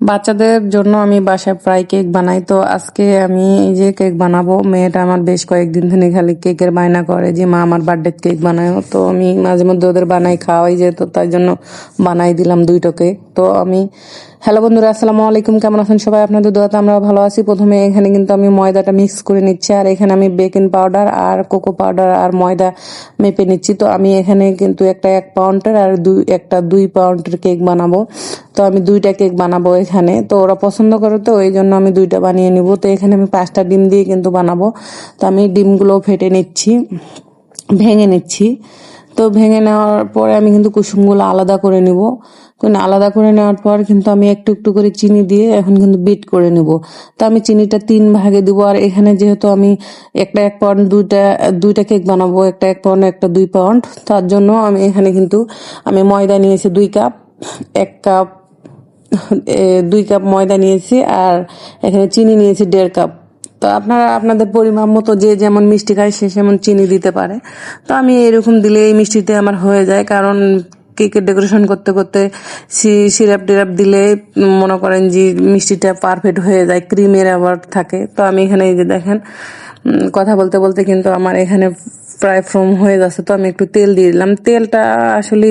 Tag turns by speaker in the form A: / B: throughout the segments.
A: বাচ্চাদের জন্য আমি বাসায় প্রায় কেক বানাই। তো আজকে আমি এই যে কেক বানাবো, মেয়েটা আমার বেশ কয়েকদিন থেকে খালি কেকের বায়না করে যে মা আমার বার্থডে কেক বানায়। তো আমি মাঝে মধ্যে ওদের বানাই খাওয়াই, যে তো তাই জন্য বানাই দিলাম 2টা কেক। তো আমি হ্যালো বন্ধুরা, আসসালামু আলাইকুম, কেমন আছেন সবাই? আপনাদের দোয়াতে আমরা ভালো আছি। প্রথমে এখানে কিন্তু আমি ময়দাটা মিক্স করে নিচ্ছি, আর এখানে আমি বেকিং পাউডার আর কোকো পাউডার আর ময়দা মেপে নিচ্ছি। তো আমি এখানে কিন্তু একটা 1 পাউন্ডের আর একটা 2 পাউন্ডের কেক বানাবো। তো আমি 2টা কেক বানাবো এখানে। তো ওরা পছন্দ করে, তো এই জন্য আমি 2টা বানিয়ে নিব। তো এখানে আমি 5টা ডিম দিয়ে কিন্তু বানাবো। তো আমি ডিমগুলো ফেটে নিচ্ছি, ভেঙে নিচ্ছি। তো ভেঙে নেওয়ার পরে আমি কিন্তু কুসুমগুলো আলাদা করে নিব। আলাদা করে নেওয়ার পর কিন্তু আমি একটু একটু করে চিনি দিয়ে এখন কিন্তু বিট করে নিব। তো আমি চিনিটা 3 ভাগে দিব। আর এখানে যেহেতু আমি একটা 1 পাউন্ড দুইটা কেক বানাবো, একটা 1 পাউন্ড একটা 2 পাউন্ড, তার জন্য আমি এখানে কিন্তু আমি ময়দা নিয়েছি 2 কাপ, 1 কাপ 2 কাপ ময়দা নিয়েছি, আর এখানে চিনি নিয়েছি 1.5 কাপ। তো আপনারা আপনাদের পরিমাণ মতো যে যেমন মিষ্টি খায় সে সেমন চিনি দিতে পারে। তো আমি এরকম দিলে এই মিষ্টিতে আমার হয়ে যায়, কারণ কেকের ডেকোরেশন করতে করতে সিরাপ টিরাপ দিলে মনে করেন যে মিষ্টিটা পারফেক্ট হয়ে যায়, ক্রিমের আবার থাকে। তো আমি এখানে এই যে দেখেন কথা বলতে বলতে কিন্তু আমার এখানে প্রায় ফ্রম হয়ে যাচ্ছে। তো আমি একটু তেল দিয়ে দিলাম। তেলটা আসলে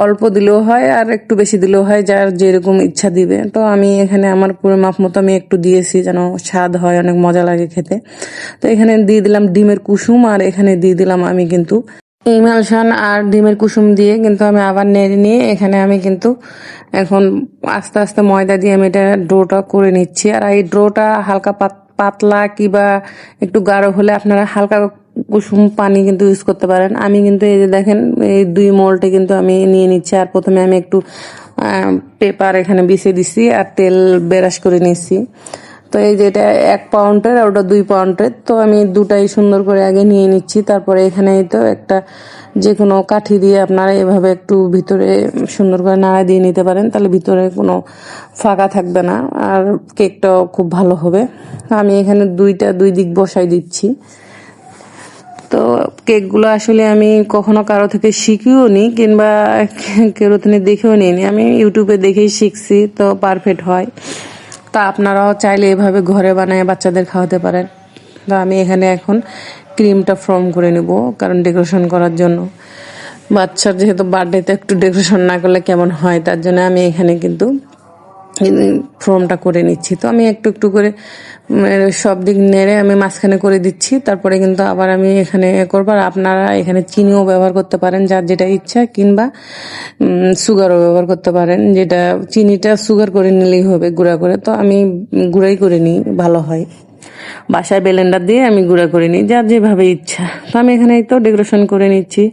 A: অল্প দিলেও হয় আর একটু বেশি দিলেও হয়, যার যেরকম ইচ্ছা দিবে। তো আমি এখানে আমার পুরো মাপ মতো আমি একটু দিয়েছি, যেন স্বাদ হয়, অনেক মজা লাগে খেতে। তো এখানে দিয়ে দিলাম ডিমের কুসুম, আর এখানে দিয়ে দিলাম আমি কিন্তু ইমালশন আর ডিমের কুসুম দিয়ে কিন্তু আমি আবার নেড়ে নিয়ে এখানে আমি কিন্তু এখন আস্তে আস্তে ময়দা দিয়ে আমি এটা ডোটা করে নিচ্ছি। আর এই ডোটা হালকা পাতলা কিবা একটু গাঢ় হলে আপনারা হালকা কুসুম পানি কিন্তু ইউজ করতে পারেন। আমি কিন্তু এই যে দেখেন এই 2 মোল্ডে কিন্তু আমি নিয়ে নিচ্ছি। আর প্রথমে আমি একটু পেপার এখানে বিছিয়ে দিচ্ছি আর তেল ব্রাশ করে নিচ্ছি। তো এই যে এটা 1 পাউন্ডের আর ওটা 2 পাউন্ডের। তো আমি দুটাই সুন্দর করে আগে নিয়ে নিচ্ছি। তারপরে এখানে তো একটা যে কোনো কাঠি দিয়ে আপনারা এভাবে একটু ভিতরে সুন্দর করে নাড়া দিয়ে নিতে পারেন, তাহলে ভিতরে কোনো ফাঁকা থাকবে না আর কেকটাও খুব ভালো হবে। আমি এখানে দুই দিক বসাই দিচ্ছি। তো কেকগুলো আসলে আমি কখনো কারো থেকে শিখিও নি, কিংবা কেউ থেকে দেখেও নিইনি, আমি ইউটিউবে দেখেই শিখছি। তো পারফেক্ট হয়। তা আপনারাও চাইলে এভাবে ঘরে বানায় বাচ্চাদের খাওয়াতে পারেন। তো আমি এখানে এখন ক্রিমটা ফর্ম করে নেব, কারণ ডেকোরেশন করার জন্য। বাচ্চার যেহেতু বার্থডেতে একটু ডেকোরেশন না করলে কেমন হয়, তার জন্য আমি এখানে কিন্তু ফর্মটা করে নিচ্ছি। তো আমি একটু একটু করে সব দিক নেড়ে আমি মাঝখানে করে দিচ্ছি। তারপরে কিন্তু আবার আমি এখানে করবো। আর আপনারা এখানে চিনিও ব্যবহার করতে পারেন, যার যেটা ইচ্ছা, কিংবা সুগারও ব্যবহার করতে পারেন। যেটা চিনিটা সুগার করে নিলেই হবে গুঁড়া করে। তো আমি গুঁড়াই করে নিই, ভালো হয়। বাসায় ব্লেন্ডার দিয়ে আমি গুঁড়া করে নিই, যার যেভাবে ইচ্ছা। তো আমি এখানে তো ডেকোরেশন করে নিচ্ছি।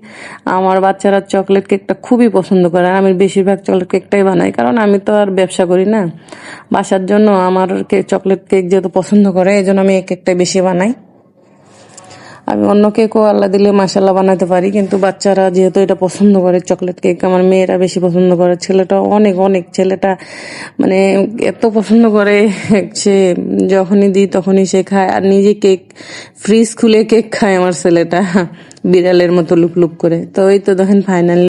A: আমার বাচ্চারা চকলেট কেকটা খুবই পছন্দ করে। আমি বেশিরভাগ চকলেট কেকটাই বানাই, কারণ আমি তো আর ব্যবসা করি না, বাসার জন্য আমার চকলেট কেক যেহেতু পছন্দ করে, এই জন্য আমি এই কেকটাই বেশি বানাই। আমি অন্য কেকও আল্লাহ দিলে মাশাল্লাহ বানাতে পারি, কিন্তু বাচ্চারা যেহেতু এটা পছন্দ করে চকলেট কেক, আমার মেয়েরা বেশি পছন্দ করে, ছেলেটা অনেক ছেলেটা মানে এত পছন্দ করে, সে যখনই দিই তখনই সে খায়। আর নিজে কেক ফ্রিজ খুলে কেক খায় আমার ছেলেটা, বিড়ালের মতো লুক লুক করে। তো এই তো দেখেন ফাইনালি